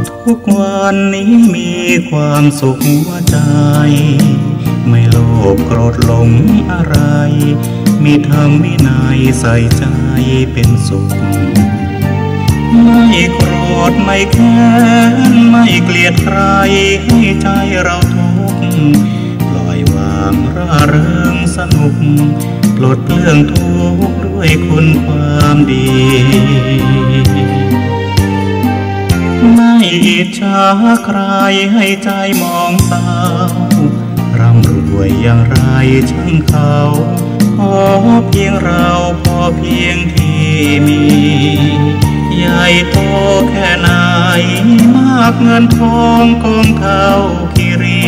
ทุกวันนี้มีความสุขหัวใจไม่โลภโกรธหลงอะไรมีธรรมวินัยใส่ใจเป็นสุขไม่โกรธไม่แค้นไม่เกลียดใครให้ใจเราทุกข์ปล่อยวางร่าเริงสนุกปลดเปลื้องทุกข์ด้วยคุณความดีไม่อิจฉาใครให้ใจมองเศร้าร่ำรวยอย่างไรช่างเขาขอเพียงเราพอเพียงที่มีใหญ่โตแค่ไหนมากเงินทองกองเท่าคิรี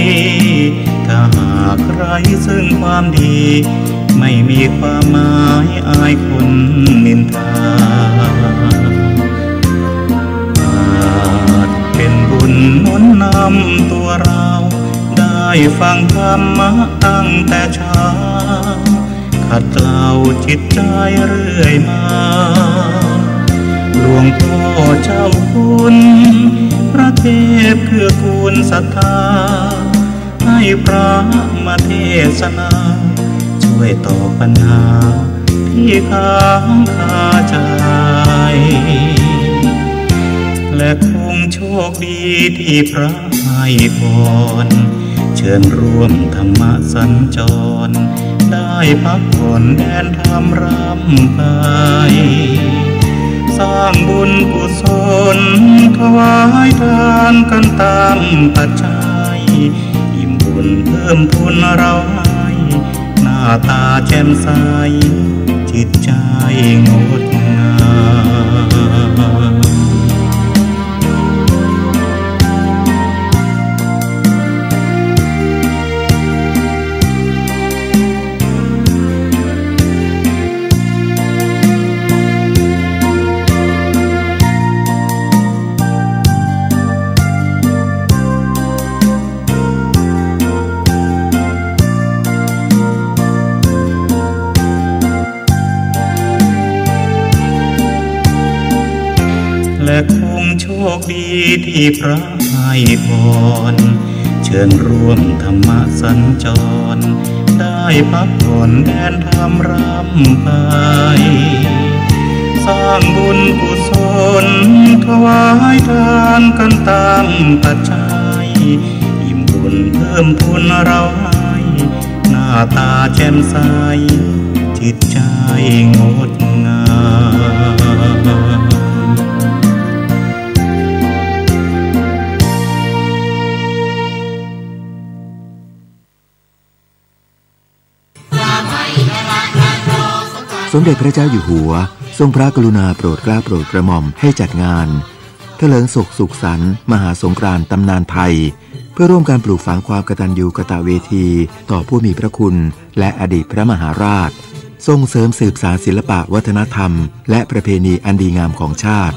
ถ้าหากใครซึ่งความดีไม่มีความหมายอายคนนินทาอาจเป็นบุญหนุนนำตัวเราได้ฟังธรรมะตั้งแต่เช้าขัดเกลาจิตใจเรื่อยมาหลวงพ่อเจ้าคุณพระเทพคือคุณศรัทธาให้พระมาเทศนาช่วยตอบปัญหาที่ค้างคาใจและคงโชคดีที่พระให้พรเชิญร่วมธรรมสัญจรได้พักผ่อนแดนธรรมรำไปสร้างบุญกุศลถวายทานกันตามปัจจัยอิ่มบุญเพิ่มพูนเราให้หน้าตาแจ่มใสจิตใจงดงามและคงโชคดีที่พระให้พรเชิญร่วมธรรมสัญจรได้พักผ่อนแดนธรรมรำไปสร้างบุญกุศลถวายทานกันตามปัจจัยอิ่มบุญเพิ่มพูนเราให้หน้าตาแจ่มใสจิตใจงดงามสมเด็จพระเจ้าอยู่หัวทรงพระกรุณาโปรดเกล้าโปรดกระหม่อมให้จัดงานเถลิงศกสุขสันต์มหาสงกรานต์ตำนานไทยเพื่อร่วมการปลูกฝังความกตัญญูกตเวทีต่อผู้มีพระคุณและอดีตพระมหาราชส่งเสริมสืบสานศิลปะวัฒนธรรมและประเพณีอันดีงามของชาติ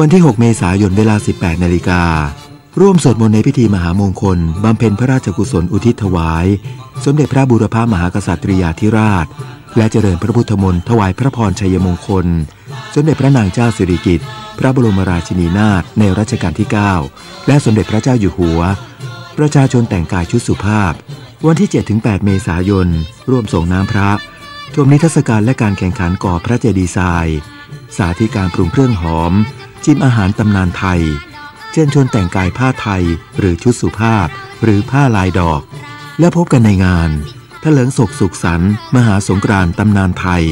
วันที่6 เมษายนเวลา 18 นาฬิการ่วมสวดมนต์ในพิธีมหามงคลบำเพ็ญพระราชกุศลอุทิศถวายสมเด็จพระบูรพมหากษัตริยาธิราชและเจริญพระพุทธมนต์ถวายพระพรชัยมงคลสมเด็จพระนางเจ้าสิริกิติ์พระบรมราชินีนาถในรัชกาลที่ 9และสมเด็จพระเจ้าอยู่หัวประชาชนแต่งกายชุดสุภาพวันที่ 7-8 เมษายนร่วมส่งน้ำพระชมนิทรรศการและการแข่งขันก่อพระเจดีย์ทรายสาธิตการปรุงเครื่องหอมชิมอาหารตำนานไทยเชิญชวนแต่งกายผ้าไทยหรือชุดสุภาพหรือผ้าลายดอกและพบกันในงานเถลิงศกสุขสันต์มหาสงกรานต์ตำนานไทย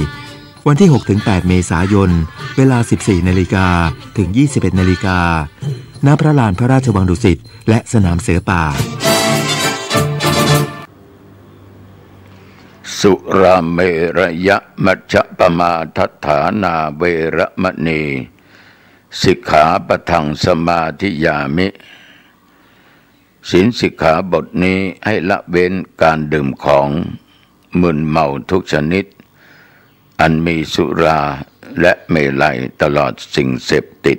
วันที่ 6-8 เมษายนเวลา 14 นาฬิกาถึง 21 นาฬิกาณ พระลานพระราชวังดุสิตและสนามเสือป่าสุราเมรยะมัชฌะปมาทัฏฐานาเวระมณีสิกขาปะทังสมาธิยามิศีลสิกขาบทนี้ให้ละเว้นการดื่มของมึนเมาทุกชนิดอันมีสุราและเมลัยตลอดสิ่งเสพติด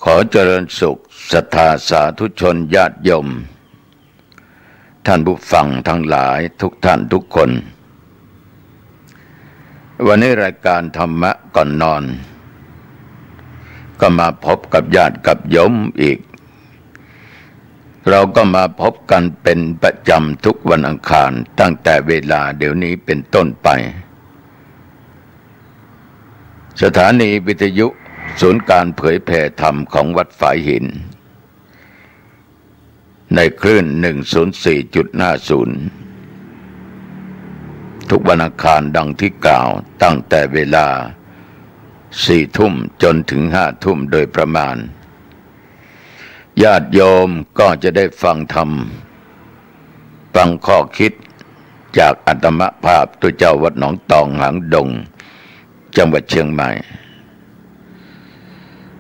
ขอเจริญสุขศรัทธาสาธุชนญาติโยมท่านผู้ฟังทั้งหลายทุกท่านทุกคนวันนี้รายการธรรมะก่อนนอน ก็มาพบกับญาติกับโยมอีกเราก็มาพบกันเป็นประจำทุกวันอังคารตั้งแต่เวลาเดี๋ยวนี้เป็นต้นไปสถานีวิทยุศูนย์การเผยแผ่ธรรมของวัดฝายหินในคลื่น 104.50 ทุกวันอังคารดังที่กล่าวตั้งแต่เวลา 4 ทุ่มจนถึง 5 ทุ่มโดยประมาณญาติโยมก็จะได้ฟังธรรมฟังข้อคิดจากอาตมภาพตัวเจ้าวัดหนองตองหางดงจังหวัดเชียงใหม่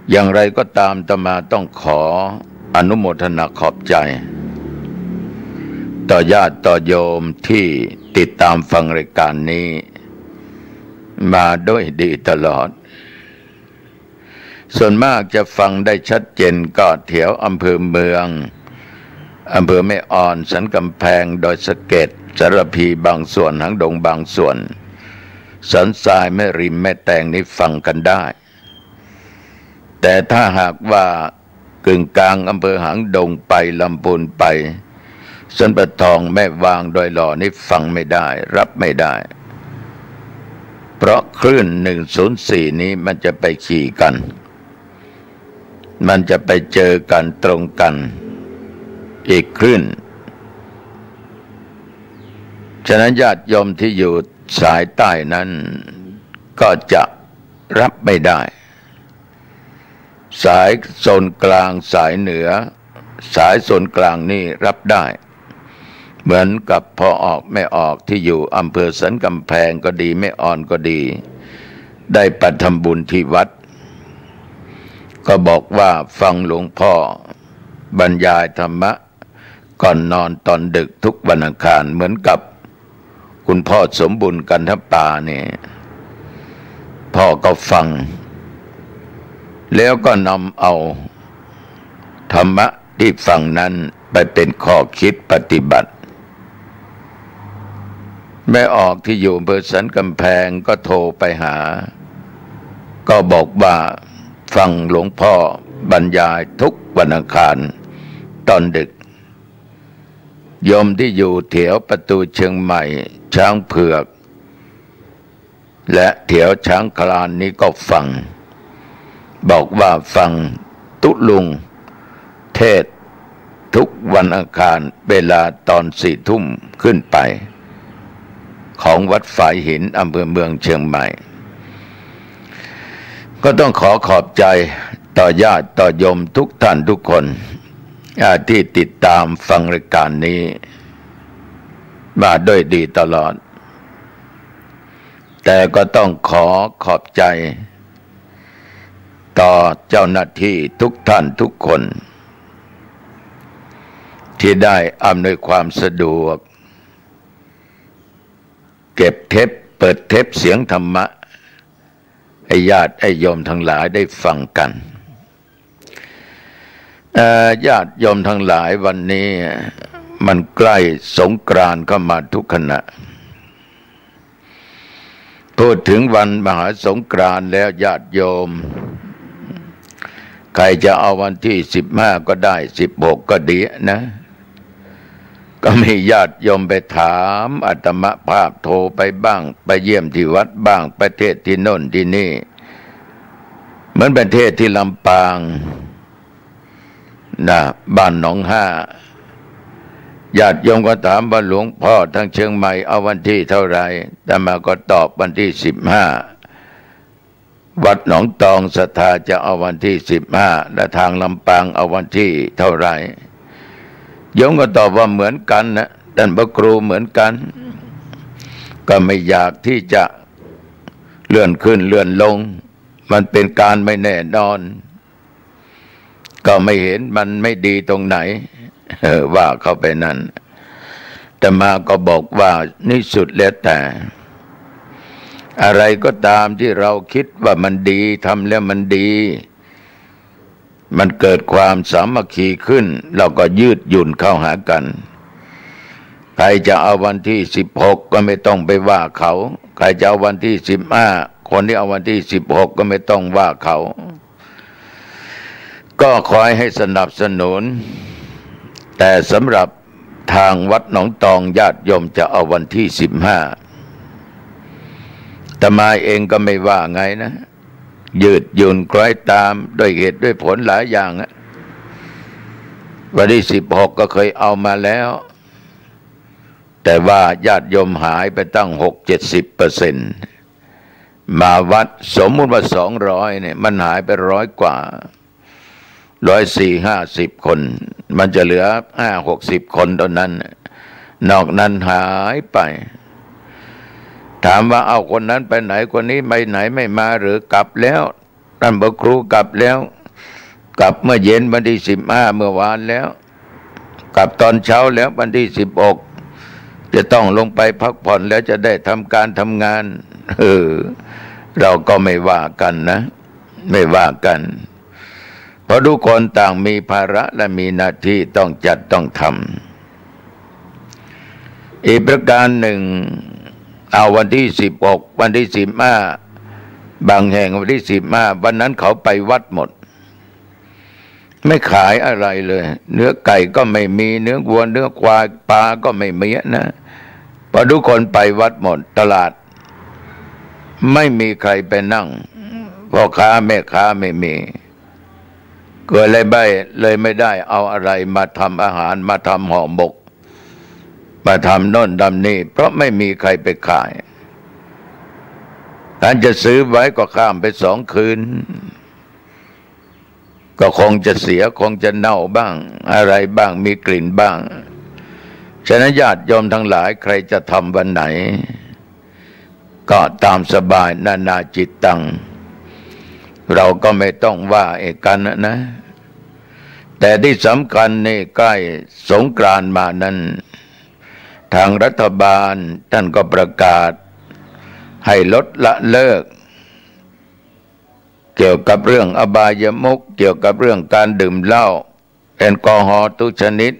อย่างไรก็ตามอาตมาต้องขออนุโมทนาขอบใจต่อญาติต่อโยมที่ติดตามฟังรายการนี้มาด้วยดีตลอดส่วนมากจะฟังได้ชัดเจนก็แถวอำเภอเมืองอำเภอแม่อ่อนสันกำแพงดอยสะเก็ดสารพีบางส่วนหางดงบางส่วนสันทรายแม่ริมแม่แตงนี่ฟังกันได้แต่ถ้าหากว่ากึ่งกลางอำเภอหางดงไปลำพูนไปสันปะทองแม่วางดอยหล่อนี่ฟังไม่ได้รับไม่ได้เพราะคลื่น104นี้มันจะไปขี่กันมันจะไปเจอกันตรงกันอีกคลื่นฉะนั้นญาติโยมที่อยู่สายใต้นั้นก็จะรับไม่ได้สายโซนกลางสายเหนือสายโซนกลางนี่รับได้เหมือนกับพอออกไม่ออกที่อยู่อำเภอสันกำแพงก็ดีแม่อ่อนก็ดีได้ไปทำบุญที่วัดก็บอกว่าฟังหลวงพ่อบรรยายธรรมะก่อนนอนตอนดึกทุกวันอังคารเหมือนกับคุณพ่อสมบุญกันทปาเนี่ยพ่อก็ฟังแล้วก็นำเอาธรรมะที่ฟังนั้นไปเป็นข้อคิดปฏิบัติแม่ออกที่อยู่อำเภอสันกำแพงก็โทรไปหาก็บอกว่าฟังหลวงพ่อบรรยายทุกวันอังคารตอนดึกโยมที่อยู่แถวประตูเชียงใหม่ช้างเผือกและแถวช้างคลานนี้ก็ฟังบอกว่าฟังตุลุงเทศทุกวันอังคารเวลาตอน4 ทุ่มขึ้นไปของวัดฝายหินอำเภอเมืองเชียงใหม่ก็ต้องขอบใจต่อญาติต่อโยมทุกท่านทุกคนที่ติดตามฟังรายการนี้มาด้วยดีตลอดแต่ก็ต้องขอบใจต่อเจ้าหน้าที่ทุกท่านทุกคนที่ได้อำนวยความสะดวกเก็บเทปเปิดเทปเสียงธรรมะให้ญาติให้โยมทั้งหลายได้ฟังกันญาติโยมทั้งหลายวันนี้มันใกล้สงกรานต์เข้ามาทุกขณะพูดถึงวันมหาสงกรานต์แล้วญาติโยมใครจะเอาวันที่15ก็ได้16ก็ดีนะก็มีญาติโยมไปถามอาตมภาพโทรไปบ้างไปเยี่ยมที่วัดบ้างประเทศที่โน่นที่นี่เหมือนประเทศที่ลำปางนะบ้านหนองห้าญาติโยมก็ถามว่าหลวงพ่อทางเชียงใหม่เอาวันที่เท่าไหร่แต่มาก็ตอบวันที่15วัดหนองตองศรัทธาจะเอาวันที่15และทางลำปางเอาวันที่เท่าไหร่โยมก็ตอบว่าเหมือนกันนะท่านพระครูเหมือนกันก็ไม่อยากที่จะเลื่อนขึ้นเลื่อนลงมันเป็นการไม่แน่นอนก็ไม่เห็นมันไม่ดีตรงไหนว่าเข้าไปนั่นแต่มาก็บอกว่านี่สุดแล้วแต่อะไรก็ตามที่เราคิดว่ามันดีทำแล้วมันดีมันเกิดความสามัคคีขึ้นเราก็ยืดหยุ่นเข้าหากันใครจะเอาวันที่16ก็ไม่ต้องไปว่าเขาใครจะเอาวันที่15คนที่เอาวันที่16ก็ไม่ต้องว่าเขา ก็คอยให้สนับสนุนแต่สำหรับทางวัดหนองตองญาติโยมจะเอาวันที่15แต่มาเองก็ไม่ว่าไงนะยืดหยุ่นคล้อยตามด้วยเหตุด้วยผลหลายอย่างวันที่16ก็เคยเอามาแล้วแต่ว่าญาติโยมหายไปตั้ง 60-70%มาวัดสมมุติว่า200เนี่ยมันหายไป100 กว่า140-50 คนมันจะเหลือ50-60 คนเท่านั้นนอกนั้นหายไปถามว่าเอาคนนั้นไปไหนคนนี้ไปไหนไม่มาหรือกลับแล้วท่านพระครูกลับแล้วกลับเมื่อเย็นวันที่15เมื่อวานแล้วกลับตอนเช้าแล้ววันที่16จะต้องลงไปพักผ่อนแล้วจะได้ทำการทำงานเราก็ไม่ว่ากันนะไม่ว่ากันเพราะทุกคนต่างมีภาระและมีหน้าที่ต้องจัดต้องทำอีกประการหนึ่งเอาวันที่16วันที่15บางแห่งวันที่15วันนั้นเขาไปวัดหมดไม่ขายอะไรเลยเนื้อไก่ก็ไม่มีเนื้อวัวเนื้อควายปลาก็ไม่มีนะเพราะทุกคนไปวัดหมดตลาดไม่มีใครไปนั่งพ่อค้าแม่ค้าไม่มีเกิดเลยไม่ได้เอาอะไรมาทำอาหารมาทำห่อหมกมาทำโน่นทำนี่เพราะไม่มีใครไปขายท่านจะซื้อไว้ก็ข้ามไป2 คืนก็คงจะเสียคงจะเน่าบ้างอะไรบ้างมีกลิ่นบ้างฉะนั้นญาติโยมทั้งหลายใครจะทำวันไหนก็ตามสบายนานาจิตตังเราก็ไม่ต้องว่าเอกกันนะแต่ที่สำคัญนี่ใกล้สงกรานต์มานั้นทางรัฐบาลท่านก็ประกาศให้ลดละเลิกเกี่ยวกับเรื่องอบายมุขเกี่ยวกับเรื่องการดื่มเหล้าแอลกอฮอล์ทุกชนิด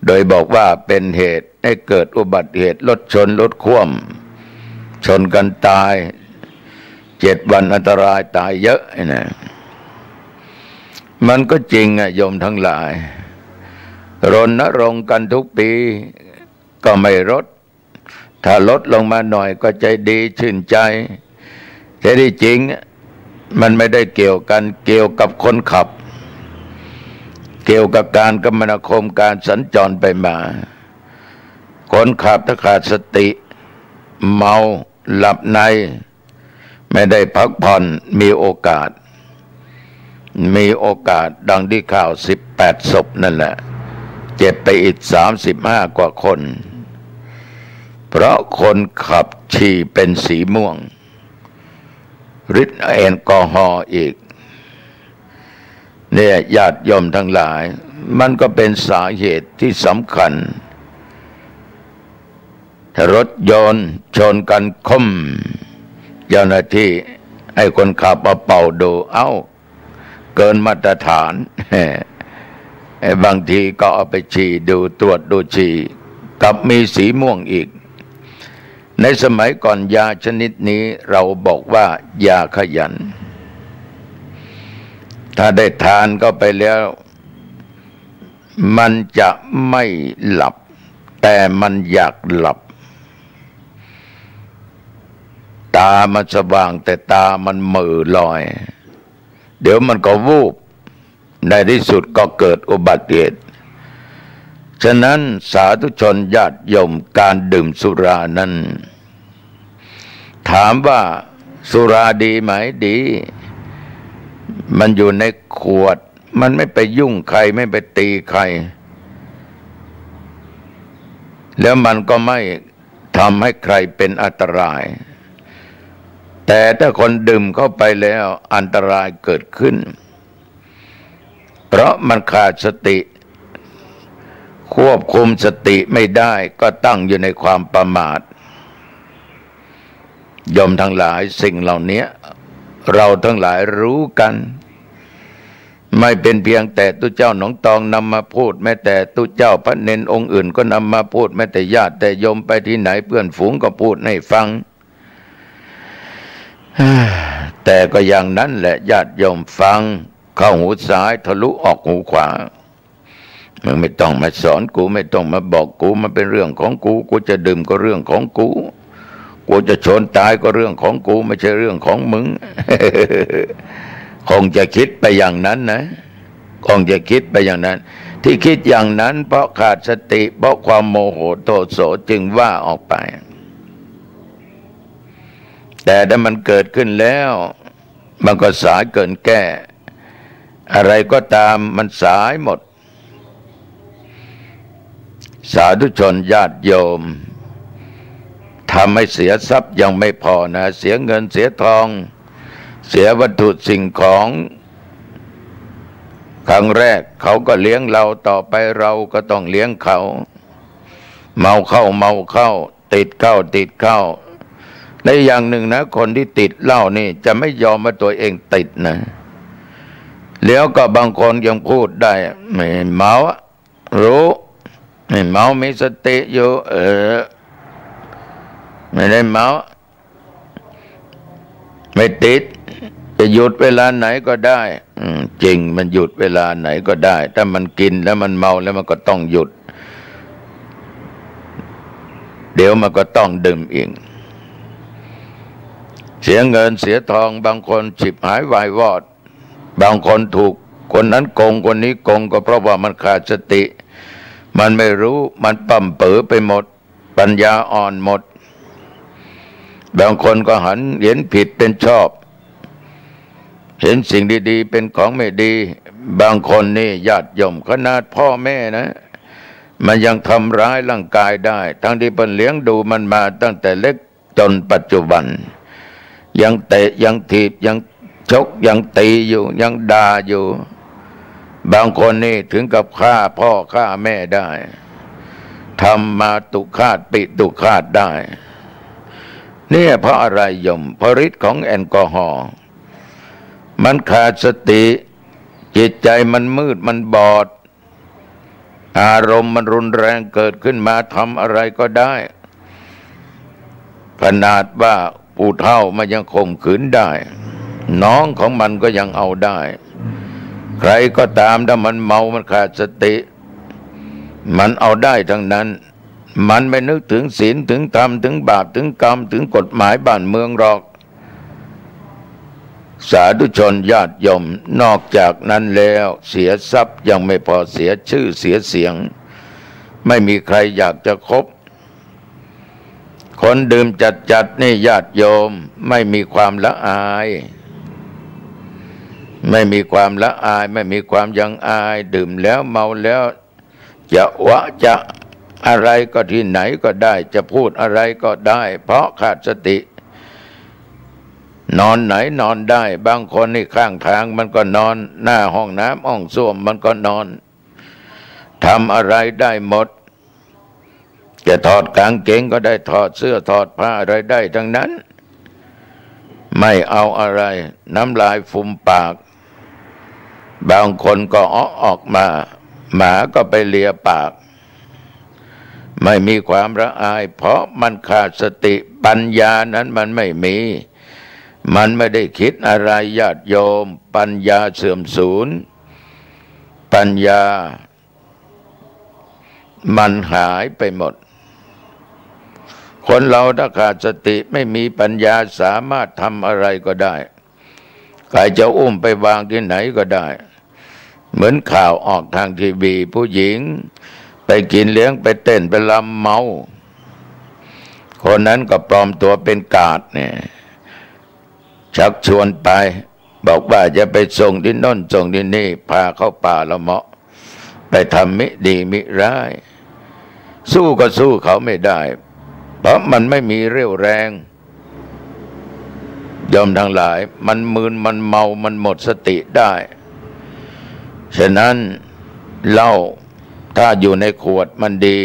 โดยบอกว่าเป็นเหตุให้เกิดอุบัติเหตุรถชนรถคว่ำชนกันตาย7 วันอันตรายตายเยอะนะมันก็จริงโยมทั้งหลายรณรงค์กันทุกปีก็ไม่ลดถ้าลดลงมาหน่อยก็ใจดีชื่นใจแต่ที่จริงมันไม่ได้เกี่ยวกันเกี่ยวกับคนขับเกี่ยวกับการคมนาคมการสัญจรไปมาคนขับถ้าขาดสติเมาหลับในไม่ได้พักผ่อนมีโอกาสดังที่ข่าว18 ศพนั่นแหละเจ็บไปอีก35 กว่าคนเพราะคนขับฉี่เป็นสีม่วงฤทธิ์แอลกอฮอล์อีกเนี่ยญาติโยมทั้งหลายมันก็เป็นสาเหตุที่สำคัญถ้ารถยนต์ชนกันคมเจ้าหน้าที่ให้คนขับมาเป่าดูเกินมาตรฐานบางทีก็เอาไปฉี่ดูตรวจดูฉี่กับมีสีม่วงอีกในสมัยก่อนยาชนิดนี้เราบอกว่ายาขยันถ้าได้ทานก็ไปแล้วมันจะไม่หลับแต่มันอยากหลับตามันสว่างแต่ตามันเหม่อลอยเดี๋ยวมันก็วูบในที่สุดก็เกิดอุบัติเหตุฉะนั้นสาธุชนญาติโยมการดื่มสุรานั้นถามว่าสุราดีไหมดีมันอยู่ในขวดมันไม่ไปยุ่งใครไม่ไปตีใครแล้วมันก็ไม่ทำให้ใครเป็นอันตรายแต่ถ้าคนดื่มเข้าไปแล้วอันตรายเกิดขึ้นเพราะมันขาดสติควบคุมสติไม่ได้ก็ตั้งอยู่ในความประมาทโยมทั้งหลายสิ่งเหล่านี้เราทั้งหลายรู้กันไม่เป็นเพียงแต่ตุเจ้าหนองตองนำมาพูดแม้แต่ตุเจ้าพระเนนองค์อื่นก็นำมาพูดแม้แต่ญาติแต่โยมไปที่ไหนเพื่อนฝูงก็พูดให้ฟังแต่ก็อย่างนั้นแหละญาติโยมฟัง เข้าหูซ้ายทะลุออกหูขวามึงไม่ต้องมาสอนกูไม่ต้องมาบอกกูมันเป็นเรื่องของกูกูจะดื่มก็เรื่องของกูกูจะชนตายก็เรื่องของกูไม่ใช่เรื่องของมึง คงจะคิดไปอย่างนั้นนะคงจะคิดไปอย่างนั้นที่คิดอย่างนั้นเพราะขาดสติเพราะความโมโหโทโสจึงว่าออกไปแต่ถ้ามันเกิดขึ้นแล้วมันก็สายเกินแก้อะไรก็ตามมันสายหมดสาธุชนญาติโยมทำให้เสียทรัพย์ยังไม่พอนะเสียเงินเสียทองเสียวัตถุสิ่งของครั้งแรกเขาก็เลี้ยงเราต่อไปเราก็ต้องเลี้ยงเขาเมาเข้าติดเข้าในอย่างหนึ่งนะคนที่ติดเหล้านี่จะไม่ยอมว่าตัวเองติดนะแล้วก็บางคนยังพูดได้ไม่เมารู้ไม่เมามีสติอยู่ไม่ได้เมาไม่ติดจะหยุดเวลาไหนก็ได้จริงมันหยุดเวลาไหนก็ได้ถ้ามันกินแล้วมันเมาแล้วมันก็ต้องหยุดเดี๋ยวมันก็ต้องดื่มอีกเสียเงินเสียทองบางคนฉิบหายวายวอดบางคนถูกคนนั้นโกงคนนี้โกงก็เพราะว่ามันขาดสติมันไม่รู้มันปั่มเป๋อไปหมดปัญญาอ่อนหมดบางคนก็เห็นผิดเป็นชอบเห็นสิ่งดีๆเป็นของไม่ดีบางคนนี่ญาติโยมขนาดพ่อแม่นะมันยังทำร้ายร่างกายได้ทั้งที่เพิ่นเลี้ยงดูมันมาตั้งแต่เล็กจนปัจจุบันยังเตะยังถีบยังชกยังตีอยู่ยังด่าอยู่บางคนนี่ถึงกับฆ่าพ่อฆ่าแม่ได้ทำมาตุฆาตปิตุฆาตได้เนี่ยเพราะอะไรโยมเพราะฤทธิ์ของแอลกอฮอล์มันขาดสติจิตใจมันมืดมันบอดอารมณ์มันรุนแรงเกิดขึ้นมาทำอะไรก็ได้ขนาดว่าผู้เฒ่ามันยังข่มขืนได้น้องของมันก็ยังเอาได้ใครก็ตามถ้ามันเมามันขาดสติมันเอาได้ทั้งนั้นมันไม่นึกถึงศีลถึงธรรมถึงบาปถึงกรรมถึงกฎหมายบ้านเมืองหรอกสาธุชนญาติโยมนอกจากนั้นแล้วเสียทรัพย์ยังไม่พอเสียชื่อเสียเสียงไม่มีใครอยากจะคบคนดื่มจัดนี่ญาติโยมไม่มีความละอายไม่มีความละอายไม่มีความยังอายดื่มแล้วเมาแล้วจะจะอะไรก็ที่ไหนก็ได้จะพูดอะไรก็ได้เพราะขาดสตินอนไหนนอนได้บางคนนี่ข้างทางมันก็นอนหน้าห้องน้ำห้องส้วมมันก็นอนทำอะไรได้หมดจะถอดกางเกงก็ได้ถอดเสื้อถอดผ้าอะไรได้ทั้งนั้นไม่เอาอะไรน้ำลายฟุมปากบางคนก็ออกมาหมาก็ไปเลียปากไม่มีความละอายเพราะมันขาดสติปัญญานั้นมันไม่มีมันไม่ได้คิดอะไรญาติโยมปัญญาเสื่อมสูญปัญญามันหายไปหมดคนเราถ้าขาดสติไม่มีปัญญาสามารถทำอะไรก็ได้ใครจะอุ้มไปวางที่ไหนก็ได้เหมือนข่าวออกทางทีวีผู้หญิงไปกินเลี้ยงไปเต้นไปรำเมาคนนั้นก็ปลอมตัวเป็นกาดเนี่ยชักชวนไปบอกว่าจะไปส่งที่โน่นส่งที่นี่พาเข้าป่าละเมาะไปทำมิดีมิร้ายสู้ก็สู้เขาไม่ได้เพราะมันไม่มีเรี่ยวแรงยอมทั้งหลายมันมึนมันเมามันหมดสติได้ฉะนั้นเหล้าถ้าอยู่ในขวดมันดี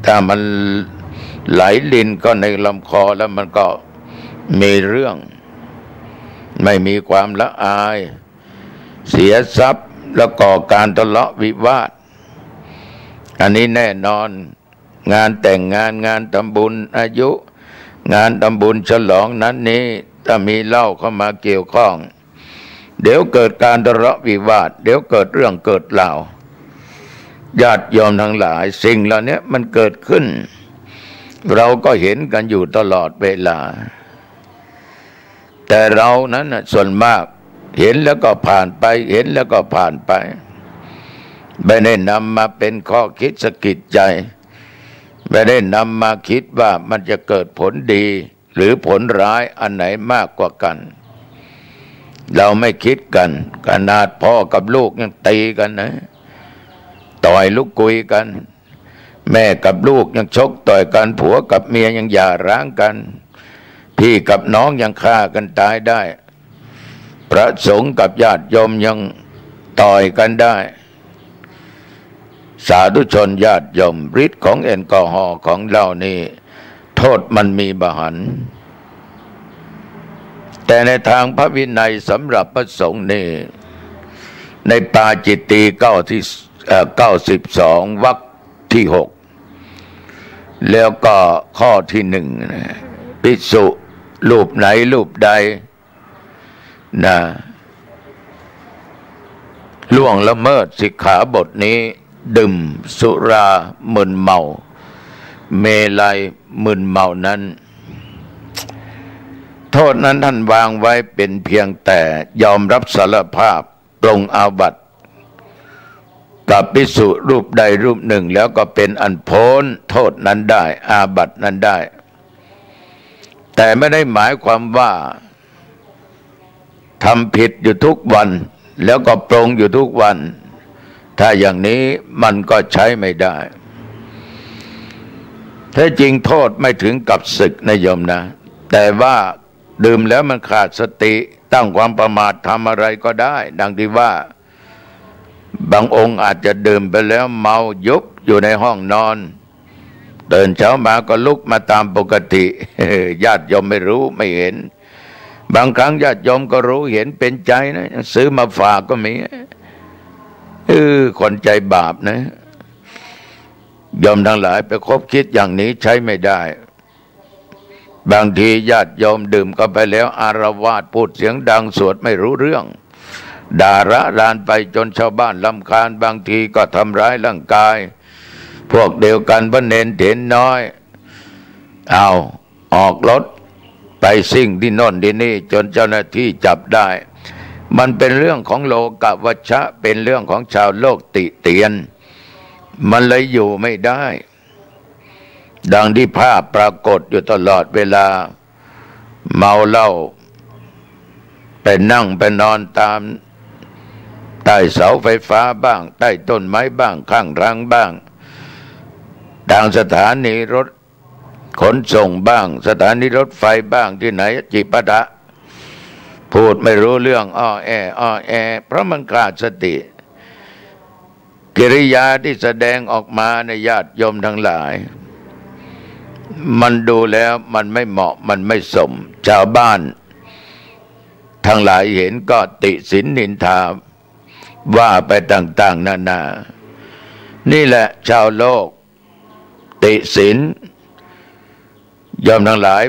ถ้ามันไหลลินก็ในลำคอแล้วมันก็มีเรื่องไม่มีความละอายเสียทรัพย์แล้วก่อการทะเลาะวิวาทอันนี้แน่นอนงานแต่งงานทำบุญอายุงานทำบุญฉลองนั้นนี้ถ้ามีเหล้าเข้ามาเกี่ยวข้อง เดี๋ยวเกิดการทะเลาะวิวาทเดี๋ยวเกิดเรื่องเกิดราวญาติโยมทั้งหลายสิ่งเหล่านี้มันเกิดขึ้นเราก็เห็นกันอยู่ตลอดเวลาแต่เรานั้นส่วนมากเห็นแล้วก็ผ่านไปเห็นแล้วก็ผ่านไปไม่ได้นำมาเป็นข้อคิดสะกิดใจไม่ได้นำมาคิดว่ามันจะเกิดผลดีหรือผลร้ายอันไหนมากกว่ากันเราไม่คิดกันขนาดพ่อกับลูกยังตีกันนะต่อยลูกกุยกันแม่กับลูกยังชกต่อยกันผัวกับเมียยังหย่าร้างกันพี่กับน้องยังฆ่ากันตายได้พระสงฆ์กับญาติโยมยังต่อยกันได้สาธุชนญาติโยมฤทธิ์ของแอลกอฮอล์ของเรานี่โทษมันมีบหันต์แต่ในทางพระวินัยสำหรับพระสงฆ์นี่ในปาจิตตี92 วรรคที่ 6แล้วก็ข้อที่ 1ภิกษุรูปไหนรูปใดนะล่วงละเมิดสิกขาบทนี้ดื่มสุรามึนเมาเมลัยมึนเมานั้นโทษนั้นท่านวางไว้เป็นเพียงแต่ยอมรับสารภาพปรงอาบัติกับภิกษุรูปใดรูปหนึ่งแล้วก็เป็นอันพ้นโทษนั้นได้อาบัตินั้นได้แต่ไม่ได้หมายความว่าทำผิดอยู่ทุกวันแล้วก็ปรงอยู่ทุกวันถ้าอย่างนี้มันก็ใช้ไม่ได้แท้จริงโทษไม่ถึงกับศึกนะโยมนะแต่ว่าดื่มแล้วมันขาดสติตั้งความประมาททำอะไรก็ได้ดังที่ว่าบางองค์อาจจะดื่มไปแล้วเมายุบอยู่ในห้องนอนตื่นเช้ามาก็ลุกมาตามปกติญาติโยมไม่รู้ไม่เห็นบางครั้งญาติโยมก็รู้เห็นเป็นใจนะซื้อมาฝากก็มีคนใจบาปนะโยมทั้งหลายไปคบคิดอย่างนี้ใช้ไม่ได้บางทีญาติโยมดื่มเข้าไปแล้วอารวาสพูดเสียงดังสวดไม่รู้เรื่องด่าระรานไปจนชาวบ้านรำคาญบางทีก็ทำร้ายร่างกายพวกเดียวกันพระเนนเถรน้อยเอาออกรถไปซิ่งที่โน่นที่นี่จนเจ้าหน้าที่จับได้มันเป็นเรื่องของโลกวัชชะเป็นเรื่องของชาวโลกติเตียนมันเลยอยู่ไม่ได้ดังที่ภาพปรากฏอยู่ตลอดเวลาเมาเหล้าไปนั่งไปนอนตามใต้เสาไฟฟ้าบ้างใต้ต้นไม้บ้างข้างทางบ้างทางสถานีรถขนส่งบ้างสถานีรถไฟบ้างที่ไหนจิปาถะพูดไม่รู้เรื่องอ้อแอเพราะมันขาดสติกิริยาที่แสดงออกมาในญาติโยมทั้งหลายมันดูแล้วมันไม่เหมาะมันไม่สมชาวบ้านทั้งหลายเห็นก็ติฉินนินทาว่าไปต่างๆนานานี่แหละชาวโลกติฉินโยมทั้งหลาย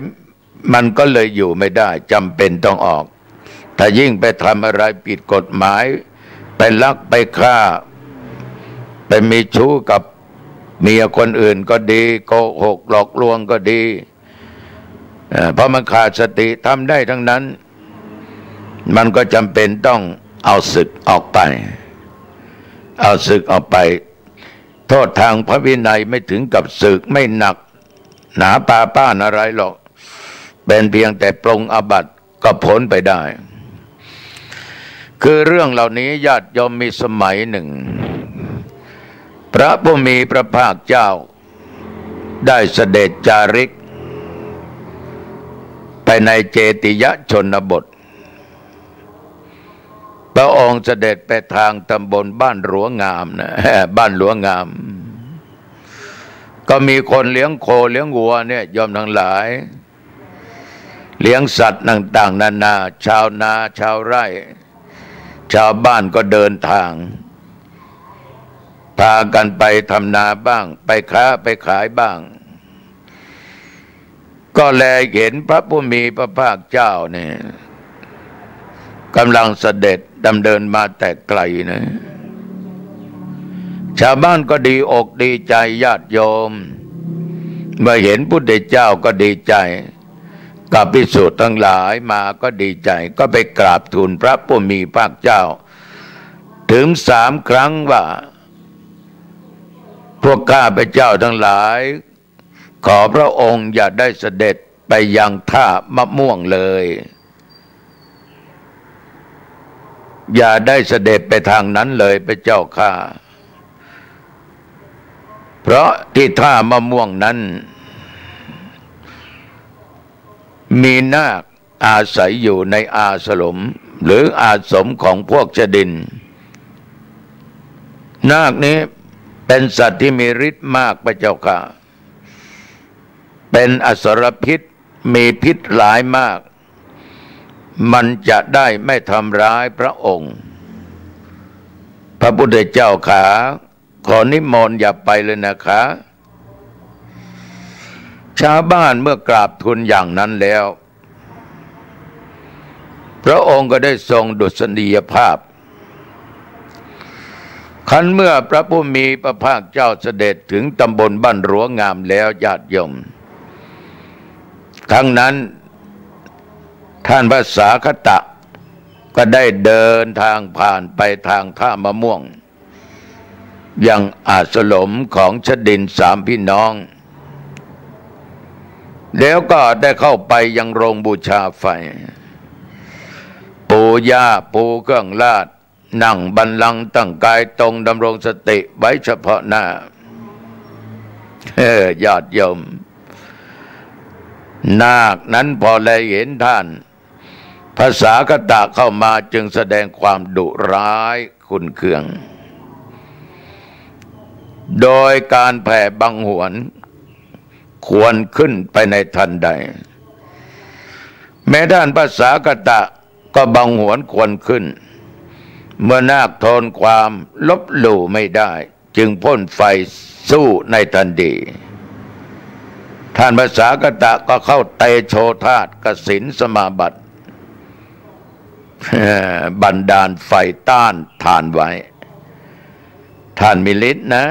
มันก็เลยอยู่ไม่ได้จำเป็นต้องออกถ้ายิ่งไปทำอะไรผิดกฎหมายไปลักไปฆ่าไปมีชู้กับเมียคนอื่นก็ดีโกหกหลอกลวงก็ดีเพราะมันขาดสติทำได้ทั้งนั้นมันก็จำเป็นต้องเอาศึกออกไปเอาศึกออกไปโทษทางพระวินัยไม่ถึงกับศึกไม่หนักหนาปาป้านอะไรหรอกเป็นเพียงแต่ปรงอาบัติก็พ้นไปได้คือเรื่องเหล่านี้ญาติโยมมีสมัยหนึ่งพระผู้มีพระภาคเจ้าได้เสด็จจาริกไปในเจติยชนบทพระองค์เสด็จไปทางตำบลบ้านหลวงงามนะบ้านหลวงงามก็มีคนเลี้ยงโคเลี้ยงวัวเนี่ยยอมทั้งหลายเลี้ยงสัตว์ต่างๆนานาชาวนาชาวไร่ชาวบ้านก็เดินทางพากันไปทำนาบ้างไปค้าไปขายบ้างก็แลเห็นพระผู้มีพระภาคเจ้าเนี่ย กำลังเสด็จดำเนินมาแต่ไกลนะชาวบ้านก็ดีอกดีใจญาติโยมเมื่อเห็นพุทธเจ้าก็ดีใจกับภิกษุทั้งหลายมาก็ดีใจก็ไปกราบทูลพระผู้มีพระเจ้าถึง3 ครั้งว่าพวกข้าพเจ้าทั้งหลายขอพระองค์อย่าได้เสด็จไปยังท่ามะม่วงเลยอย่าได้เสด็จไปทางนั้นเลยพระเจ้าข้าเพราะที่ท่ามะม่วงนั้นมีนาคอาศัยอยู่ในอาสมหรืออาสมของพวกชดินนาคนี้เป็นสัตว์ที่มีฤทธิ์มากพระเจ้าค่ะเป็นอสรพิษมีพิษหลายมากมันจะได้ไม่ทำร้ายพระองค์พระพุทธเจ้าขาขอนิมนต์อย่าไปเลยนะคะชาวบ้านเมื่อกราบทูลอย่างนั้นแล้วพระองค์ก็ได้ทรงดุษฎียภาพคันเมื่อพระผู้มีพระภาคเจ้าเสด็จถึงตำบลบ้านหลวงงามแล้วญาติโยมครั้งนั้นท่านพระสาคตะก็ได้เดินทางผ่านไปทางท่ามะม่วงยังอาสมของชดิน3 พี่น้องแล้วก็ได้เข้าไปยังโรงบูชาไฟปูย่าปูเครื่องราชนั่งบัลลังก์ตั้งกายตรงดำรงสติไว้เฉพาะหน้าญาติโยมนาคนั้นพอแลเห็นท่านพระสาคตะเข้ามาจึงแสดงความดุร้ายขุ่นเคืองโดยการแผ่บังหวนควรขึ้นไปในทันใดแม้ท่านพระสาคตะก็บังหวนควรขึ้นเมื่อนาคทนความลบหลู่ไม่ได้จึงพ่นไฟสู้ในทันทีท่านพระสาคตะก็เข้าเตโชธาตุกสินสมาบัติบันดาลไฟต้านทานไว้ท่านมีฤทธิ์นะ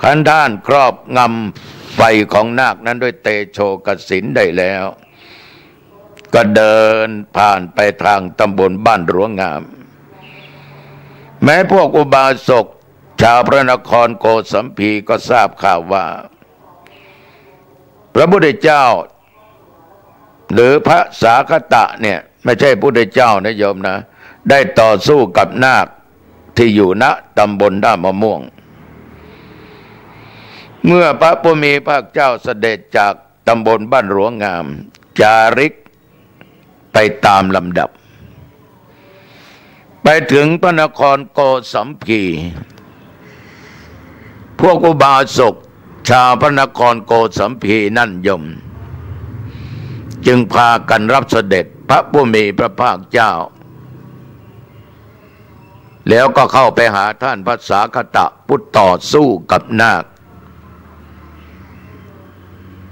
ขันท่านครอบงำไฟของนาคนั้นด้วยเตโชกสินได้แล้วก็เดินผ่านไปทางตำบลบ้านหลวงงามแม้พวกอุบาสกชาวพระนครโกสัมพีก็ทราบข่าวว่าพระพุทธเจ้าหรือพระสาคตะเนี่ยไม่ใช่พระพุทธเจ้านะโยมนะได้ต่อสู้กับนาคที่อยู่ณตำบลด้ามะม่วงเมื่อพระผู้มีพระเจ้าเสด็จจากตำบลบ้านหลวงงามจาริกไปตามลำดับไปถึงพระนครโกสัมพีพวกอุบาสกชาวพระนครโกสัมพีนั่นยมจึงพากันรับเสด็จพระผู้มีพระภาคเจ้าแล้วก็เข้าไปหาท่านพระสาคตะผู้ต่อสู้กับนาค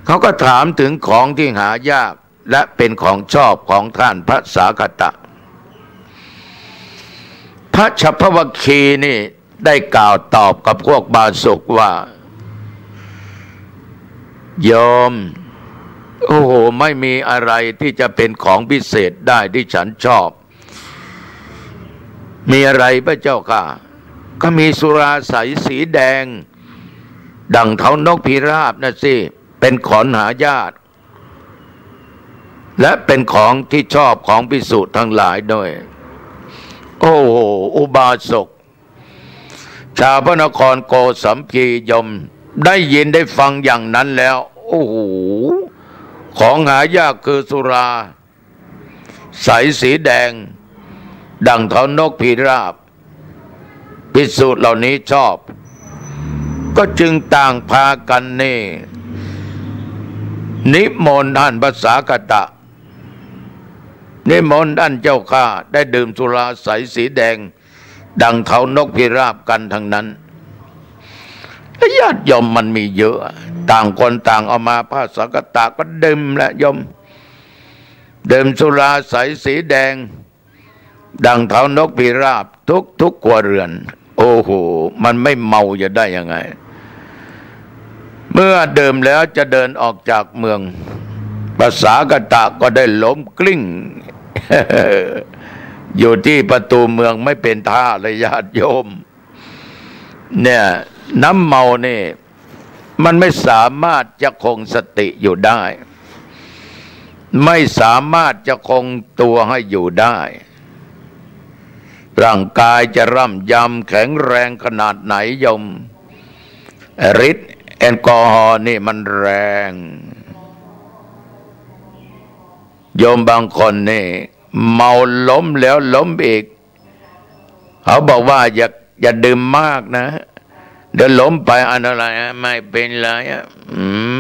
เขาก็ถามถึงของที่หายากและเป็นของชอบของท่านพระสาคตะพระฉัพพวคีนี่ได้กล่าวตอบกับพวกบาสกว่าโยมโอ้โหไม่มีอะไรที่จะเป็นของพิเศษได้ที่ฉันชอบมีอะไรพระเจ้าค่ะก็มีสุราใสสีแดงดั่งเท้านกพิราบนะสิเป็นของหายากและเป็นของที่ชอบของภิกษุทั้งหลายด้วยโอ้โหอุบาสกชาวพระนครโกสัมพียมได้ยินได้ฟังอย่างนั้นแล้วโอ้โหของหายากคือสุราใสสีแดงดั่งเท้านกพิราบภิกษุเหล่านี้ชอบก็จึงต่างพากันนี่นิมนต์ท่านพระสาคตะนิมนต์ท่านเจ้าข้าได้ดื่มสุราใสสีแดงดังเท้านกพิราบกันทั้งนั้นญาติโยมมันมีเยอะต่างคนต่างเอามาพระสาคตะก็ดื่มและโยมดื่มสุราใสสีแดง ดังเท้านกพิราบทุกครัวเรือนโอ้โหมันไม่เมาจะได้ยังไงเมื่อดื่มแล้วจะเดินออกจากเมืองภาษากตะก็ได้ล้มกลิ้ง อยู่ที่ประตูเมืองไม่เป็นท่าเลยญาติโยมเนี่ยน้ำเมานี่มันไม่สามารถจะคงสติอยู่ได้ไม่สามารถจะคงตัวให้อยู่ได้ร่างกายจะร่ำยำแข็งแรงขนาดไหนโยมฤทธิ์แอลกอฮอล์นี่มันแรงโยมบางคนนี่เมาล้มแล้วล้มอีกเขาบอกว่าอย่าดื่มมากนะเดี๋ยวล้มไปอันตรายไม่เป็นไร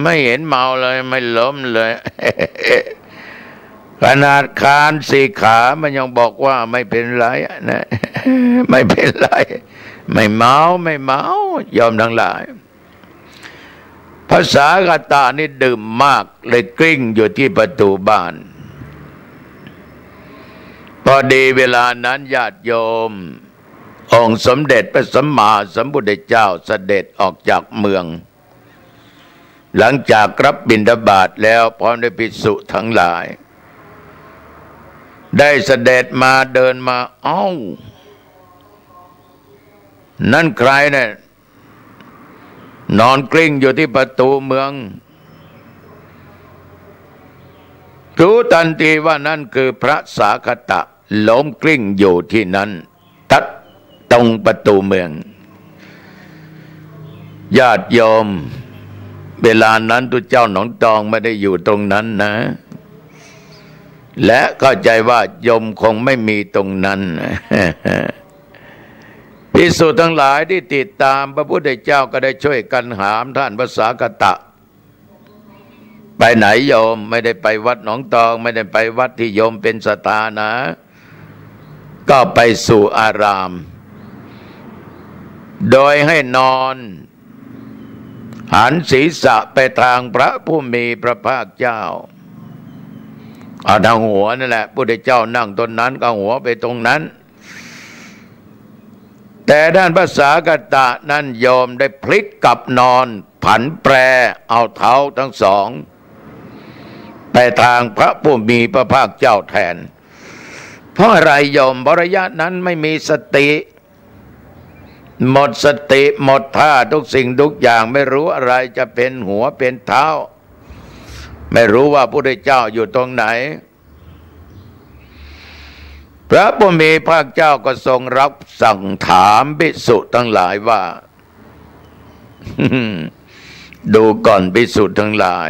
ไม่เห็นเมาเลยไม่ล้มเลย ขนาดคานสี่ขามันยังบอกว่าไม่เป็นไรนะ ไม่เป็นไรไม่เมายอมทั้งหลายภาษากตะนี่ดื่มมากเลยกลิ้งอยู่ที่ประตูบ้านพอดีเวลานั้นญาติโยมองค์สมเด็จพระสัมมาสัมพุทธเจ้าเสด็จออกจากเมืองหลังจากรับบิณฑบาตแล้วพร้อมด้วยภิกษุทั้งหลายได้เสด็จมาเดินมานั่นใครเนี่ยนอนกลิ้งอยู่ที่ประตูเมืองรู้ทันทีว่านั่นคือพระสาคตะล้มกลิ้งอยู่ที่นั้นตัดตรงประตูเมืองญาติโยมเวลานั้นตุเจ้าหนองตองไม่ได้อยู่ตรงนั้นนะและเข้าใจว่าโยมคงไม่มีตรงนั้น ภิกษุทั้งหลายที่ติดตามพระพุทธเจ้าก็ได้ช่วยกันหามท่านพระสาคตะไปไหนโยมไม่ได้ไปวัดหนองตองไม่ได้ไปวัดที่โยมเป็นศรัทธานะก็ไปสู่อารามโดยให้นอนหันศีรษะไปทางพระผู้มีพระภาคเจ้าเอาทางหัวนั่นแหละพระพุทธเจ้านั่งตรงนั้นก็หัวไปตรงนั้นแต่ด้านภาษากตะนั้นโยมได้พลิกกลับนอนผันแปรเอาเท้าทั้งสองไปทางพระผู้มีพระภาคเจ้าแทนเพราะอะไรโยมบริยะนั้นไม่มีสติหมดสติหมดท่าทุกสิ่งทุกอย่างไม่รู้อะไรจะเป็นหัวเป็นเท้าไม่รู้ว่าพระพุทธเจ้าอยู่ตรงไหนพระผู้มีพระเจ้าก็ทรงรับสั่งถามภิกษุทั้งหลายว่า ดูก่อนภิกษุทั้งหลาย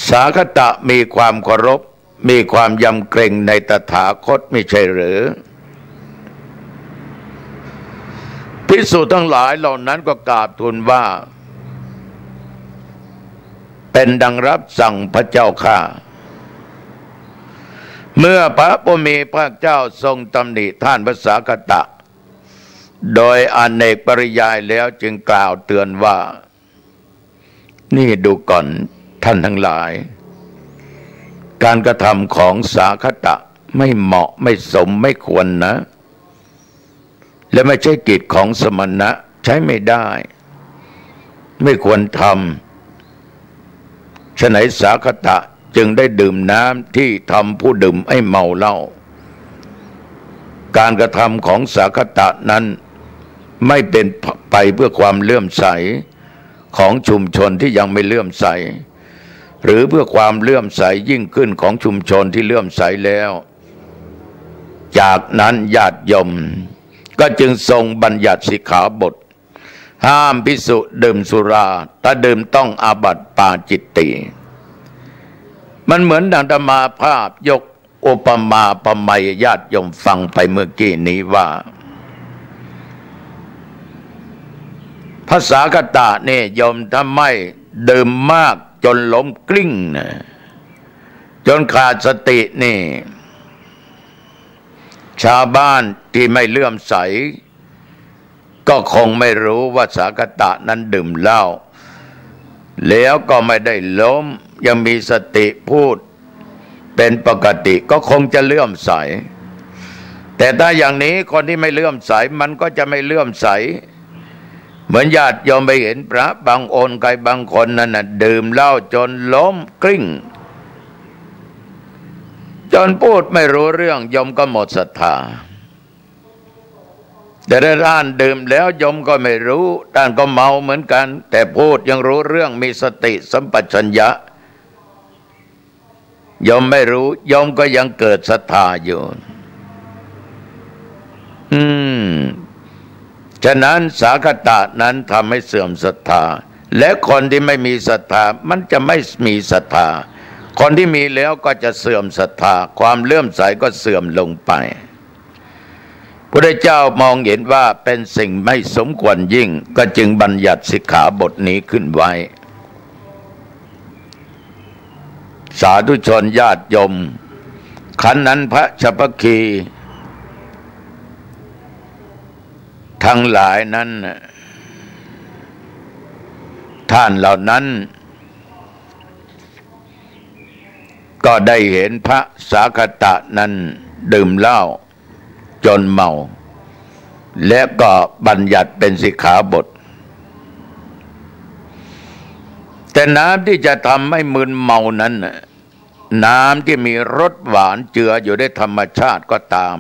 สาคตะมีความเคารพมีความยำเกรงในตถาคตไม่ใช่หรือภิกษุทั้งหลายเหล่านั้นก็กราบทูลว่าเป็นดังรับสั่งพระเจ้าข้าเมื่อพระผู้มีพระเจ้าทรงตำหนิท่านพระสาคตะโดยอเนกปริยายแล้วจึงกล่าวเตือนว่านี่ดูก่อนท่านทั้งหลายการกระทำของสาคตะไม่เหมาะไม่สมไม่ควรนะและไม่ใช่กิจของสมณะใช้ไม่ได้ไม่ควรทำฉะนั้นสาคตะจึงได้ดื่มน้ำที่ทำผู้ดื่มให้เมาเหล้าการกระทำของสาคตะนั้นไม่เป็นไปเพื่อความเลื่อมใสของชุมชนที่ยังไม่เลื่อมใสหรือเพื่อความเลื่อมใสยิ่งขึ้นของชุมชนที่เลื่อมใสแล้วจากนั้นญาติโยมก็จึงทรงบัญญัติสิกขาบทห้ามภิกษุดื่มสุราถ้าดื่มต้องอาบัติปาจิตติมันเหมือนดังธรรมาภาพยกอุปมาประไมยญาติโยมฟังไปเมื่อกี้นี้ว่าภาษากตะนี่โยมถ้าไม่ดื่มมากจนล้มกลิ้งนะจนขาดสตินี่ชาวบ้านที่ไม่เลื่อมใสก็คงไม่รู้ว่าสาคตะนั้นดื่มเหล้าแล้วก็ไม่ได้ล้มยังมีสติพูดเป็นปกติก็คงจะเลื่อมใส แต่ถ้าอย่างนี้คนที่ไม่เลื่อมใสมันก็จะไม่เลื่อมใสเหมือนญาติโยมไปเห็นพระบางองค์ใครบางคนนั่นน่ะดื่มเหล้าจนล้มกลิ้งจนพูดไม่รู้เรื่องโยมก็หมดศรัทธาแต่ถ้าท่านดื่มแล้วโยมก็ไม่รู้ท่านก็เมาเหมือนกันแต่พูดยังรู้เรื่องมีสติสัมปชัญญะโยมไม่รู้โยมก็ยังเกิดศรัทธาอยู่ฉะนั้นสาคตะนั้นทำให้เสื่อมศรัทธาและคนที่ไม่มีศรัทธามันจะไม่มีศรัทธาคนที่มีแล้วก็จะเสื่อมศรัทธาความเลื่อมใสก็เสื่อมลงไปพระเจ้ามองเห็นว่าเป็นสิ่งไม่สมควรยิ่งก็จึงบัญญัติสิกขาบทนี้ขึ้นไว้สาธุชนญาติโยมขันธ์นั้นพระชัพพคีทั้งหลายนั้นท่านเหล่านั้นก็ได้เห็นพระสาคตะนั้นดื่มเหล้าจนเมาและก็บัญญัติเป็นสิกขาบทแต่น้ำที่จะทำให้มึนเมานั้นน้ำที่มีรสหวานเจืออยู่ด้วยธรรมชาติก็ตาม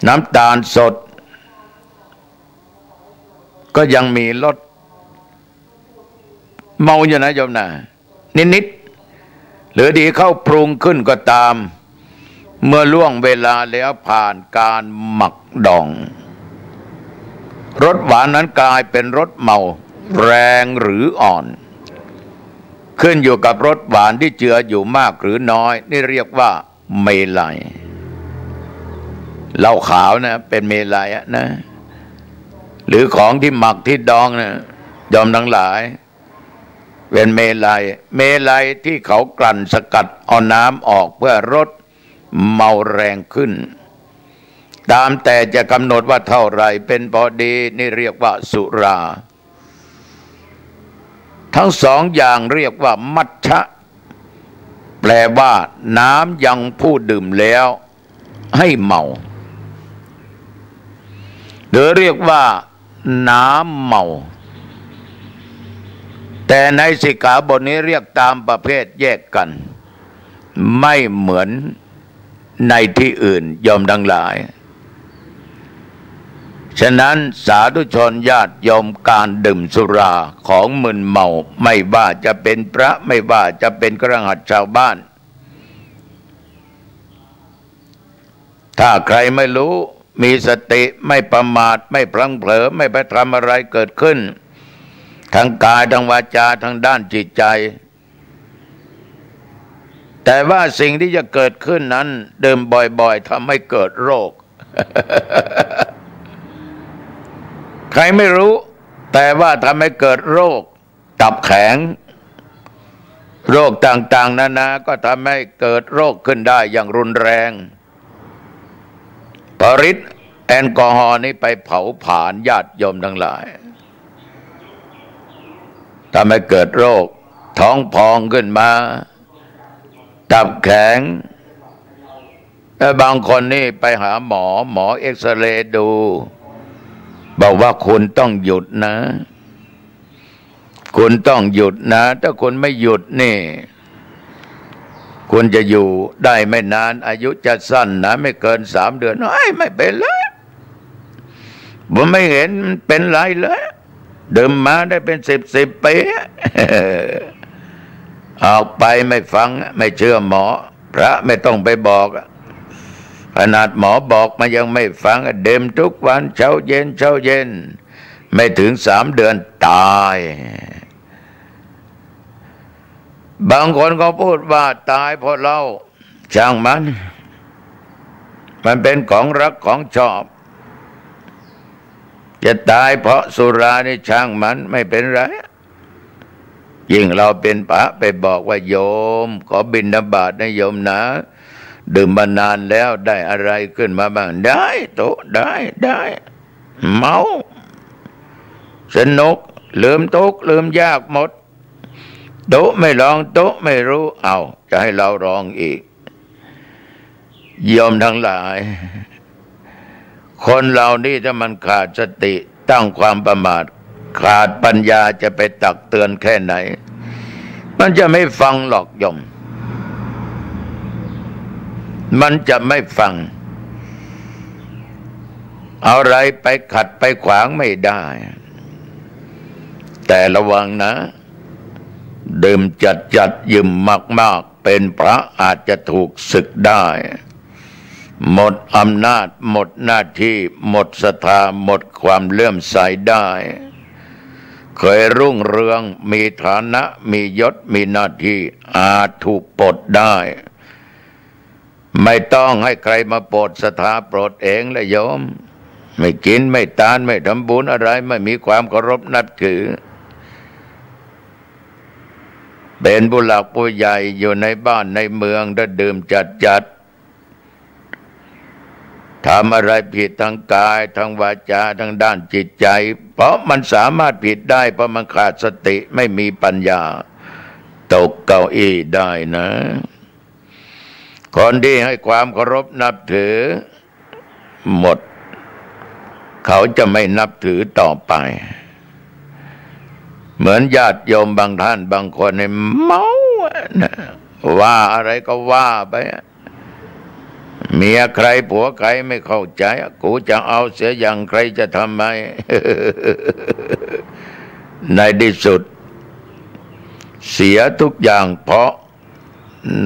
น้ำตาลสดก็ยังมีรสเมาอยู่นะโยมนะนิดๆหรือดีเข้าปรุงขึ้นก็ตามเมื่อล่วงเวลาแล้วผ่านการหมักดองรสหวานนั้นกลายเป็นรสเมาแรงหรืออ่อนขึ้นอยู่กับรสหวานที่เจืออยู่มากหรือน้อยนี่เรียกว่าเมลัยเหล้าขาวนะเป็นเมลัยนะหรือของที่หมักที่ดองนะยอมทั้งหลายเป็นเมลัยที่เขากลั่นสกัดเอาน้ำออกเพื่อรสเมาแรงขึ้นตามแต่จะกำหนดว่าเท่าไรเป็นพอดีนี่เรียกว่าสุราทั้งสองอย่างเรียกว่ามัชฌะแปลว่าน้ำยังผู้ดื่มแล้วให้เมาหรือเรียกว่าน้ำเมาแต่ในสิกขาบทนี้เรียกตามประเภทแยกกันไม่เหมือนในที่อื่นยอมทั้งหลายฉะนั้นสาธุชนญาติโยมการดื่มสุราของมึนเมาไม่ว่าจะเป็นพระไม่ว่าจะเป็นคฤหัสถ์ชาวบ้านถ้าใครไม่รู้มีสติไม่ประมาทไม่พลั้งเผลอไม่ไปทำอะไรเกิดขึ้นทางกายทางวาจาทางด้านจิตใจแต่ว่าสิ่งที่จะเกิดขึ้นนั้นดื่มบ่อยๆทำให้เกิดโรค ใครไม่รู้แต่ว่าทำให้เกิดโรคตับแข็งโรคต่างๆนานาก็ทำให้เกิดโรคขึ้นได้อย่างรุนแรงปริศแอลกอฮอล์นี้ไปเผาผลาญญาติโยมทั้งหลายทำให้เกิดโรคท้องพองขึ้นมาตับแข็งและบางคนนี่ไปหาหมอเอ็กซเรย์ดูบอกว่าคุณต้องหยุดนะคุณต้องหยุดนะถ้าคุณไม่หยุดนี่คุณจะอยู่ได้ไม่นานอายุจะสั้นนะไม่เกิน3 เดือนไม่เป็นเลยผมไม่เห็นเป็นไรเลยดื่มมาได้เป็น10 ปีออกไปไม่ฟังไม่เชื่อหมอพระไม่ต้องไปบอกขนาดหมอบอกมันยังไม่ฟังดื่มทุกวันเช้าเย็นไม่ถึง3 เดือนตายบางคนก็พูดว่าตายเพราะเหล้าช่างมันเป็นของรักของชอบจะตายเพราะสุรานี่ช่างมันไม่เป็นไรยิ่งเราเป็นพระไปบอกว่าโยมขอบิณฑบาตนะโยมนะดื่มมานานแล้วได้อะไรขึ้นมาบ้างได้โตได้เมาสนุกลืมทุกข์ลืมยากหมดโตไม่ลองโตไม่รู้เอาจะให้เราลองอีก โยมทั้งหลายคนเรานี่ถ้ามันขาดสติตั้งความประมาทขาดปัญญาจะไปตักเตือนแค่ไหนมันจะไม่ฟังหรอกโยมมันจะไม่ฟังเอาอะไรไปขัดไปขวางไม่ได้แต่ระวังนะดื่มจัดยืมมากเป็นพระอาจจะถูกสึกได้หมดอำนาจหมดหน้าที่หมดศรัทธาหมดความเลื่อมใสได้เคยรุ่งเรืองมีฐานะมียศมีหน้าที่อาจถูกปลดได้ไม่ต้องให้ใครมาโปรดศรัทธาโปรดเองละโยมไม่กินไม่ทานไม่ทำบุญอะไรไม่มีความเคารพนับถือเป็นผู้หลักผู้ใหญ่อยู่ในบ้านในเมืองถ้าดื่มจัดทำอะไรผิดทางกายทางวาจาทางด้านจิตใจเพราะมันสามารถผิดได้เพราะมันขาดสติไม่มีปัญญาตกเก้าอี้ได้นะคนที่ให้ความเคารพนับถือหมดเขาจะไม่นับถือต่อไปเหมือนญาติโยมบางท่านบางคนเนี่ยเมาว่าอะไรก็ว่าไปเมียใครผัวใครไม่เข้าใจกูจะเอาเสียอย่างใครจะทำไม ในที่สุดเสียทุกอย่างเพราะ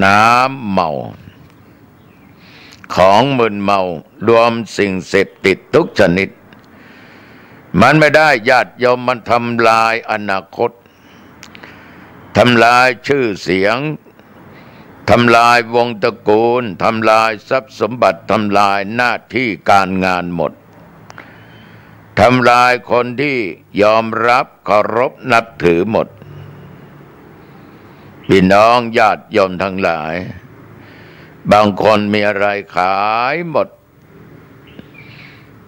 น้ำเมาของมึนเมารวมสิ่งเสพติดทุกชนิดมันไม่ได้ญาติโยมมันทำลายอนาคตทำลายชื่อเสียงทำลายวงตระกูลทำลายทรัพย์สมบัติทำลายหน้าที่การงานหมดทำลายคนที่ยอมรับเคารพนับถือหมดพี่น้องญาติโยมทั้งหลายบางคนมีอะไรขายหมด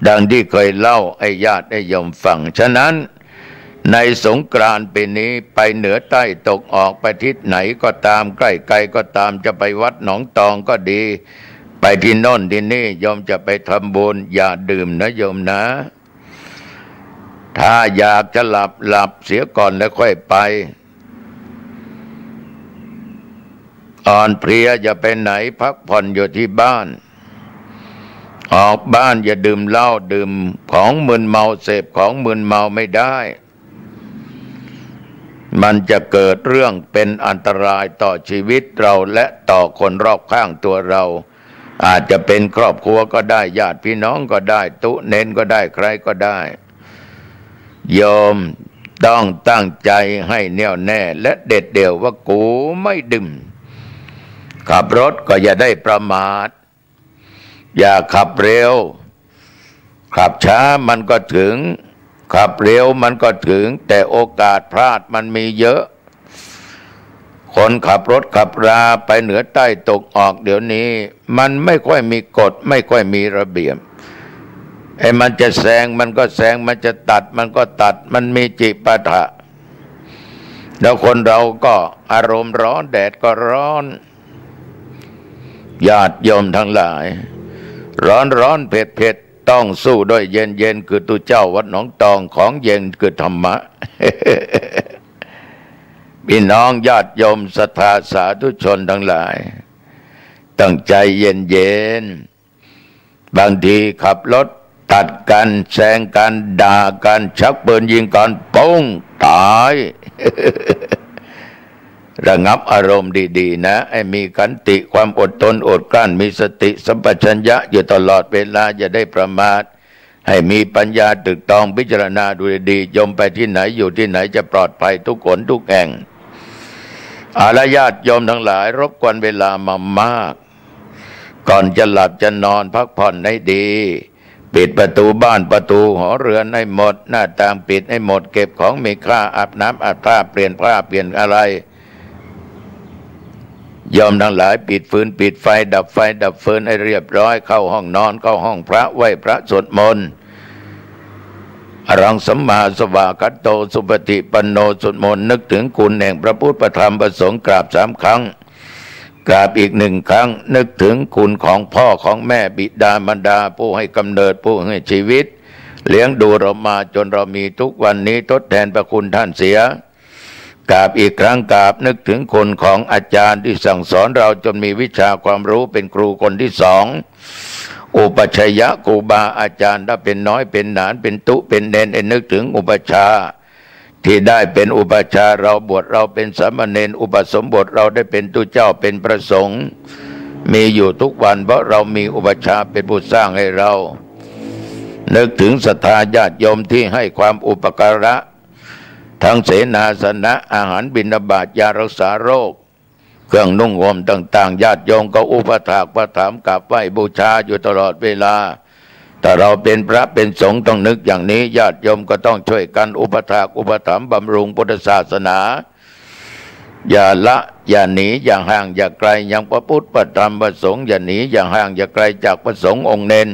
ดังที่เคยเล่าไอ้ญาติไอ้โยมฟังฉะนั้นในสงกรานต์ปีนี้ไปเหนือใต้ตกออกไปทิศไหนก็ตามใกล้ไกลก็ตามจะไปวัดหนองตองก็ดีไปที่โน่นที่นี่โยมจะไปทำบุญอย่าดื่มนะโยมนะถ้าอยากจะหลับเสียก่อนแล้วค่อยไปอ่อนเพลียอย่าไปไหนพักผ่อนอยู่ที่บ้านออกบ้านอย่าดื่มเหล้าดื่มของมึนเมาเสพของมึนเมาไม่ได้มันจะเกิดเรื่องเป็นอันตรายต่อชีวิตเราและต่อคนรอบข้างตัวเราอาจจะเป็นครอบครัวก็ได้ญาติพี่น้องก็ได้ตุเน้นก็ได้ใครก็ได้โยมต้องตั้งใจให้แน่วแน่และเด็ดเดี่ยวว่ากูไม่ดื่มขับรถก็อย่าได้ประมาทอย่าขับเร็วขับช้ามันก็ถึงขับเร็วมันก็ถึงแต่โอกาสพลาดมันมีเยอะคนขับรถขับราไปเหนือใต้ตกออกเดี๋ยวนี้มันไม่ค่อยมีกฎไม่ค่อยมีระเบียบไอ้มันจะแซงมันก็แซงมันจะตัดมันก็ตัดมันมีจิปาถะแล้วคนเราก็อารมณ์ร้อนแดดก็ร้อนญาติโยมทั้งหลายร้อนเผ็ดต้องสู้ด้วยเย็นคือตุเจ้าวัดหนองตองของเย็นคือธรรมะ พี่น้องญาติโยมศรัทธาสาธุชนทั้งหลายตั้งใจเย็นบางทีขับรถตัดกันแซงกันด่ากันชักปืนยิงกันปุ้งตาย ระงับอารมณ์ดีๆนะให้มีขันติความอดทนอดกลั้นมีสติสัมปชัญญะอยู่ตลอดเวลาอย่าได้ประมาทให้มีปัญญาตึกตองพิจารณาดูดีๆโยมไปที่ไหนอยู่ที่ไหนจะปลอดภัยทุกคนทุกแห่งอาลญาติโยมทั้งหลายรบกวนเวลามามากก่อนจะหลับจะนอนพักผ่อนให้ดีปิดประตูบ้านประตูหอเรือนให้หมดหน้าต่างปิดให้หมดเก็บของมีค่าอาบน้ำอาบผ้าเปลี่ยนผ้าเปลี่ยนอะไรยอมทั้งหลายปิดฟืนปิดไฟดับฟืนให้เรียบร้อยเข้าห้องนอนเข้าห้องพระไหว้พระสวดมนต์อรังสัมมาสวากาโตสุปฏิปันโนสวดมนต์นึกถึงคุณแห่งพระพุทธพระธรรมพระสงฆ์กราบ3 ครั้ง กราบอีกหนึ่งครั้งนึกถึงคุณของพ่อของแม่บิดามารดาผู้ให้กำเนิดผู้ให้ชีวิตเลี้ยงดูเรามาจนเรามีทุกวันนี้ทดแทนพระคุณท่านเสียกราบอีกครั้งกราบนึกถึงคนของอาจารย์ที่สั่งสอนเราจนมีวิชาความรู้เป็นครูคนที่สองอุปัชฌยะครูบาอาจารย์ถ้าเป็นน้อยเป็นหนานเป็นตุเป็นเนนนึกถึงอุปัชฌาย์ที่ได้เป็นอุปัชฌาย์เราบวชเราเป็นสามเณรอุปสมบทเราได้เป็นตุเจ้าเป็นพระสงฆ์มีอยู่ทุกวันเพราะเรามีอุปัชฌาย์เป็นผู้สร้างให้เรานึกถึงศรัทธาญาติโยมที่ให้ความอุปการะทั้งเสนาสนะอาหารบิณฑบาตยารักษาโรคเครื่องนุ่งห่มต่างๆญาติโยมก็อุปถากประถามกราบไหว้บูชาอยู่ตลอดเวลาแต่เราเป็นพระเป็นสงฆ์ต้องนึกอย่างนี้ญาติโยมก็ต้องช่วยกันอุปถากอุปถัมภ์บำรุงพุทธศาสนาอย่าละอย่าหนีอย่าห่างอย่าไกลยังพระพุทธพระธรรมพระสงฆ์อย่าหนีอย่าห่างอย่าไกลจากพระสงฆ์องค์เน้น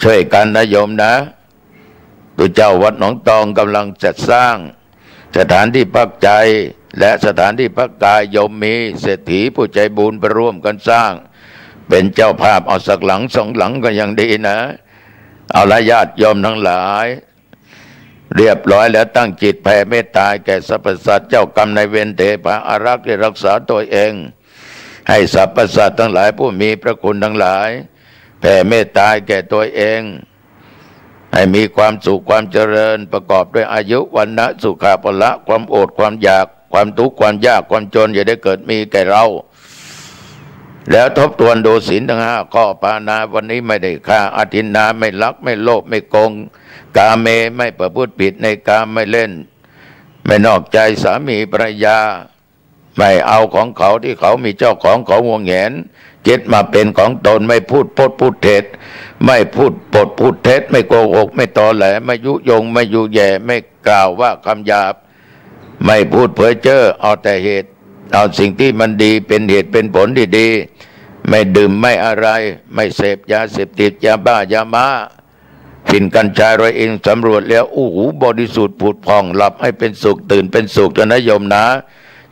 ช่วยกันนะโยมนะตัวเจ้าวัดหนองตองกำลังจัดสร้างสถานที่พักใจและสถานที่พักกายโยมมีเศรษฐีผู้ใจบุญไปร่วมกันสร้างเป็นเจ้าภาพเอาสักหลังสองหลังก็ยังดีนะเอาละญาติโยมทั้งหลายเรียบร้อยแล้วตั้งจิตแผ่เมตตาแก่สรรพสัตว์เจ้ากรรมนายเวรเทพาอารักษ์ที่รักษาตัวเองให้สรรพสัตว์ทั้งหลายผู้มีพระคุณทั้งหลายแผ่เมตตาแก่ตัวเองให้มีความสุขความเจริญประกอบด้วยอายุวันนะสุขภละความอดความอยากความทุกข์ความยากความจนอย่าได้เกิดมีแก่เราแล้วทบทวนดูศีลทั้งห้าข้อปานาวันนี้ไม่ได้ฆ่าอธินาไม่ลักไม่โลภไม่โกงกาเมไม่ประพฤติผิดในกามไม่เล่นไม่นอกใจสามีภรรยาไม่เอาของเขาที่เขามีเจ้าของเขาห่วงแหนเก็บมาเป็นของตนไม่พูดปดพูดเท็จไม่พูดปดพูดเท็จไม่โกหกไม่ตอแหลไม่ยุยงไม่ยุแย่ไม่กล่าวว่าคำหยาบไม่พูดเพ้อเจ้อเอาแต่เหตุเอาสิ่งที่มันดีเป็นเหตุเป็นผลที่ดีไม่ดื่มไม่อะไรไม่เสพยาเสพติดยาบ้ายาม้าฝิ่นกัญชาเราเองสำรวจแล้วโอ้โหบริสุทธิ์ผุดผ่องหลับให้เป็นสุขตื่นเป็นสุขนะโยมนะ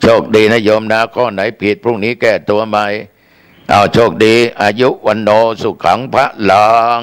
โชคดีนะโยมนะข้อไหนผิดพรุ่งนี้แก้ตัวใหม่เอาโชคดีอายุวันโนสุขังพระลัง